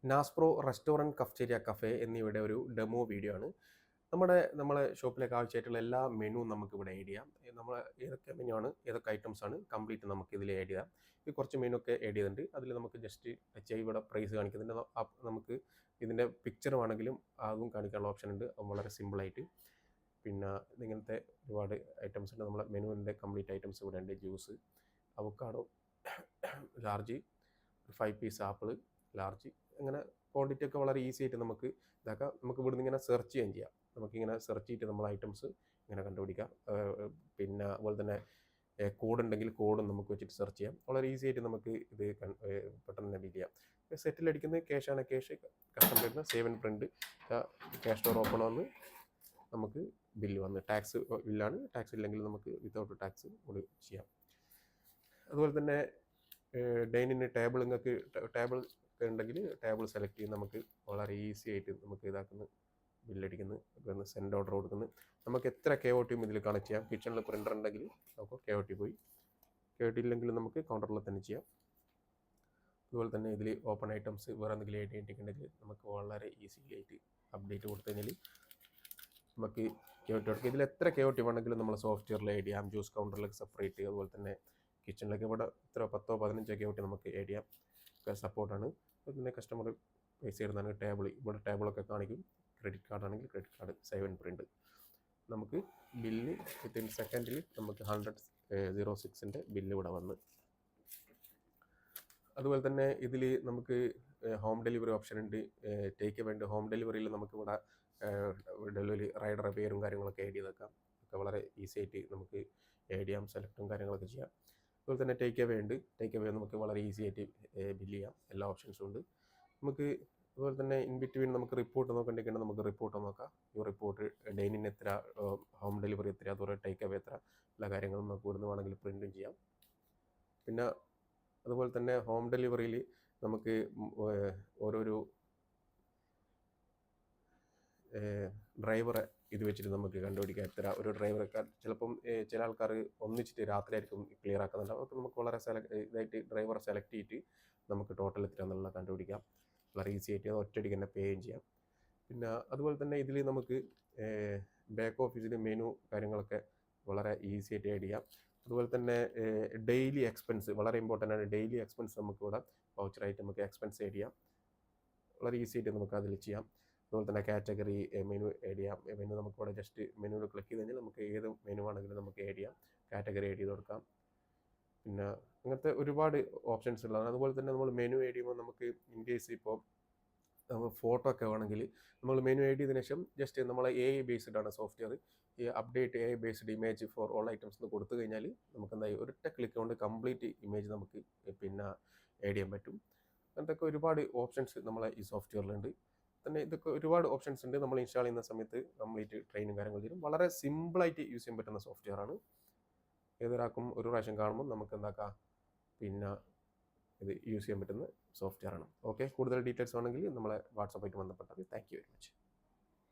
നാസ്പ്രോ restaurant cafeteria cafe എന്നിവയുടെ ഒരു demo video ആണ്. നമ്മളെ ഷോപ്പിലേക്ക് ആവശ്യമായിട്ടുള്ള എല്ലാ മെനുവും നമുക്കിവിടെ ആഡ് ചെയ്യാം. നമ്മൾ ഏതൊക്കെ മെനു ആണ്, ഏതൊക്കെ ഐറ്റംസ് ആണ് കംപ്ലീറ്റ് നമുക്ക് ഇതിൽ ആഡ് ചെയ്യാം. ഇത് കുറച്ച് മെനു ഒക്കെ ആഡ് ചെയ്തിട്ടുണ്ട്. അതിൽ നമുക്ക് ജസ്റ്റ് ടച്ച് ചെയ്ത് ഇവിടെ പ്രൈസ് കാണിക്കുന്നുണ്ട്. നമുക്ക് ഇതിൻ്റെ പിക്ചർ വേണമെങ്കിലും അതും കാണിക്കാനുള്ള ഓപ്ഷൻ ഉണ്ട്. അത് വളരെ സിമ്പിളായിട്ട്. പിന്നെ ഇങ്ങനത്തെ ഒരുപാട് ഐറ്റംസ് ഉണ്ട്. നമ്മളെ മെനുവിൻ്റെ കംപ്ലീറ്റ് ഐറ്റംസ് ഇവിടെ ഉണ്ട്. Juice, avocado large, 5 piece apple large, അങ്ങനെ ക്വാണ്ടിറ്റി ഒക്കെ വളരെ ഈസി ആയിട്ട് നമുക്ക് ഇതാക്കാം. നമുക്ക് ഇവിടുന്ന് ഇങ്ങനെ സെർച്ച് ചെയ്യാം. നമുക്കിങ്ങനെ സെർച്ച് ചെയ്തിട്ട് നമ്മൾ ഐറ്റംസ് ഇങ്ങനെ കണ്ടുപിടിക്കാം. പിന്നെ അതുപോലെ തന്നെ കോഡ് ഉണ്ടെങ്കിൽ കോഡും നമുക്ക് വെച്ചിട്ട് സെർച്ച് ചെയ്യാം. വളരെ ഈസി ആയിട്ട് നമുക്ക് ഇത് പെട്ടെന്ന് തന്നെ ഡീൽ ചെയ്യാം. സെറ്റിൽ അടിക്കുന്നത് ക്യാഷാണ്, ക്യാഷ് കസ്റ്റമർ വരുന്ന save and print cash store open വന്ന് നമുക്ക് ബില്ല് വന്ന് ടാക്സ് ബില്ലാണ്. ടാക്സ് ഇല്ലെങ്കിൽ നമുക്ക് വിത്തൗട്ട് ടാക്സ് കൂടി ചെയ്യാം. അതുപോലെ തന്നെ ഡൈനിന് ടേബിൾ നിങ്ങൾക്ക് ടേബിൾ ഉണ്ടെങ്കിൽ ടേബിൾ സെലക്ട് ചെയ്ത് നമുക്ക് വളരെ ഈസി ആയിട്ട് നമുക്ക് ഇതാക്കുന്നു, ബില്ലടിക്കുന്നു, സെൻഡ് ഓർഡർ കൊടുക്കുന്നു. നമുക്ക് എത്ര KOT ഇതിൽ കണക്ട് ചെയ്യാം. കിച്ചണിൽ പ്രിൻ്റർ ഉണ്ടെങ്കിൽ നമുക്ക് KOT പോയി, KOT ഇല്ലെങ്കിൽ നമുക്ക് കൗണ്ടറിൽ തന്നെ ചെയ്യാം. അതുപോലെ തന്നെ ഇതിൽ ഓപ്പൺ ഐറ്റംസ് വേറെ എന്തെങ്കിലും ഉണ്ടെങ്കിൽ നമുക്ക് വളരെ ഈസി ആയിട്ട് അപ്ഡേറ്റ് കൊടുത്തു കഴിഞ്ഞാൽ നമുക്ക് KOT കൊടുക്കാം. ഇതിൽ എത്ര KOT വേണമെങ്കിലും നമ്മൾ സോഫ്റ്റ്വെയറിൽ ആഡ് ചെയ്യാം. ജ്യൂസ് കൗണ്ടറിലേക്ക് സെപ്പറേറ്റ്, അതുപോലെ തന്നെ കിച്ചണിലേക്ക് ഇവിടെ ഇത്ര 10-15 KOT നമുക്ക് ആഡ് ചെയ്യാം. സപ്പോർട്ടാണ്. പിന്നെ കസ്റ്റമർ പൈസ ഇടുന്നതാണ് ഇവിടെ ടേബിളൊക്കെ കാണിക്കും. ക്രെഡിറ്റ് കാർഡ് ആണെങ്കിൽ credit card, save and print. നമുക്ക് ബില്ല് വിത്തിൻ സെക്കൻഡിൽ നമുക്ക് 100.06 ബില്ല് ഇവിടെ വന്ന്. അതുപോലെ തന്നെ ഇതിൽ നമുക്ക് ഹോം ഡെലിവറി ഓപ്ഷൻ ഉണ്ട്. ടേക്ക് വേണ്ടി ഹോം ഡെലിവറിയിൽ നമുക്ക് ഇവിടെ ഡെലിവറി റൈഡറുടെ പേരും കാര്യങ്ങളൊക്കെ ആഡ് ചെയ്തേക്കാം. ഒക്കെ വളരെ ഈസി ആയിട്ട് നമുക്ക് ആഡ് ചെയ്യാം. സെലക്റ്റും കാര്യങ്ങളൊക്കെ ചെയ്യാം. അതുപോലെ തന്നെ ടേക്ക് അവേ ഉണ്ട്. ടേക്ക് അവേ നമുക്ക് വളരെ ഈസി ആയിട്ട് ബില്ല് ചെയ്യാം. എല്ലാ ഓപ്ഷൻസും ഉണ്ട് നമുക്ക്. അതുപോലെ തന്നെ ഇൻ ബിറ്റ്വീൻ നമുക്ക് റിപ്പോർട്ട് നോക്കണ്ടെങ്കിൽ നമുക്ക് റിപ്പോർട്ട് നോക്കാം. ഈ റിപ്പോർട്ട് ഡൈനിന് എത്ര, ഹോം ഡെലിവറി എത്ര, അതുപോലെ ടേക്ക് അവേ എത്ര, എല്ലാ കാര്യങ്ങളും നമുക്ക് ഇവിടുന്ന് വേണമെങ്കിൽ പ്രിൻറ്റും ചെയ്യാം. പിന്നെ അതുപോലെ തന്നെ ഹോം ഡെലിവറിയിൽ നമുക്ക് ഓരോരോ ഡ്രൈവറെ ഇത് വെച്ചിട്ട് നമുക്ക് കണ്ടുപിടിക്കാം. എത്ര ഒരു ഡ്രൈവറൊക്കെ ചിലപ്പം ചില ആൾക്കാർ ഒന്നിച്ചിട്ട് രാത്രി ആയിരിക്കും ക്ലിയർ ആക്കുന്നുണ്ടാവും. അപ്പോൾ നമുക്ക് വളരെ ഇതായിട്ട് ഡ്രൈവറെ സെലക്ട് ചെയ്തിട്ട് നമുക്ക് ടോട്ടൽ എത്ര എന്നുള്ള കണ്ടുപിടിക്കാം. വളരെ ഈസി ആയിട്ട് ഒറ്റയടിക്ക് തന്നെ പേയും ചെയ്യാം. പിന്നെ അതുപോലെ തന്നെ ഇതിൽ നമുക്ക് ബാക്ക് ഓഫീസിൽ മെനു കാര്യങ്ങളൊക്കെ വളരെ ഈസി ആയിട്ട് ആഡ് ചെയ്യാം. അതുപോലെ തന്നെ ഡെയിലി എക്സ്പെൻസ് വളരെ ഇമ്പോർട്ടൻ്റ് ആണ്. ഡെയിലി എക്സ്പെൻസ് നമുക്കിവിടെ വൗച്ചറായിട്ട് നമുക്ക് എക്സ്പെൻസ് ആഡ് ചെയ്യാം. വളരെ ഈസി ആയിട്ട് നമുക്ക് അതിൽ ചെയ്യാം. അതുപോലെ തന്നെ കാറ്റഗറി മെനു ആഡ് ചെയ്യാം. മെനു നമുക്കിവിടെ ജസ്റ്റ് മെനുവിൽ ക്ലിക്ക് ചെയ്ത് കഴിഞ്ഞാൽ നമുക്ക് ഏത് മെനു ആണെങ്കിലും നമുക്ക് ആഡ് ചെയ്യാം. കാറ്റഗറി ആഡ് ചെയ്ത് കൊടുക്കാം. പിന്നെ അങ്ങനത്തെ ഒരുപാട് ഓപ്ഷൻസ് ഉള്ളതാണ്. അതുപോലെ തന്നെ നമ്മൾ മെനു ആഡ് ചെയ്യുമ്പോൾ നമുക്ക് ഇൻ കേസ് ഇപ്പോൾ ഫോട്ടോ ഒക്കെ വേണമെങ്കിൽ നമ്മൾ മെനു ആഡ് ചെയ്തതിനു ശേഷം ജസ്റ്റ് നമ്മൾ AI ബേസ്ഡ് ആണ് സോഫ്റ്റ്വെയർ. ഈ update AI based image for all items എന്ന് കൊടുത്തു കഴിഞ്ഞാൽ നമുക്ക് എന്തായി ഒരൊറ്റ ക്ലിക്ക് കൊണ്ട് കംപ്ലീറ്റ് ഇമേജ് നമുക്ക് പിന്നെ ആഡ് ചെയ്യാൻ പറ്റും. അങ്ങനത്തെ ഒരുപാട് ഓപ്ഷൻസ് നമ്മളെ ഈ സോഫ്റ്റ്വെയറിലുണ്ട്. തന്നെ ഇതൊക്കെ ഒരുപാട് ഓപ്ഷൻസ് ഉണ്ട്. നമ്മൾ ഇൻസ്റ്റാൾ ചെയ്യുന്ന സമയത്ത് കംപ്ലീറ്റ് ട്രെയിനും കാര്യങ്ങൾ തരും. വളരെ സിമ്പിളായിട്ട് യൂസ് ചെയ്യാൻ പറ്റുന്ന സോഫ്റ്റ്വെയർ ആണ്. ഏതൊരാൾക്കും ഒരു പ്രാവശ്യം കാണുമ്പോൾ നമുക്ക് എന്താക്കാം, പിന്നെ ഇത് യൂസ് ചെയ്യാൻ പറ്റുന്ന സോഫ്റ്റ്വെയർ ആണ്. ഓക്കെ, കൂടുതൽ ഡീറ്റെയിൽസ് ആണെങ്കിൽ നമ്മളെ വാട്സാപ്പായിട്ട് ബന്ധപ്പെട്ടാൽ. Thank you very much.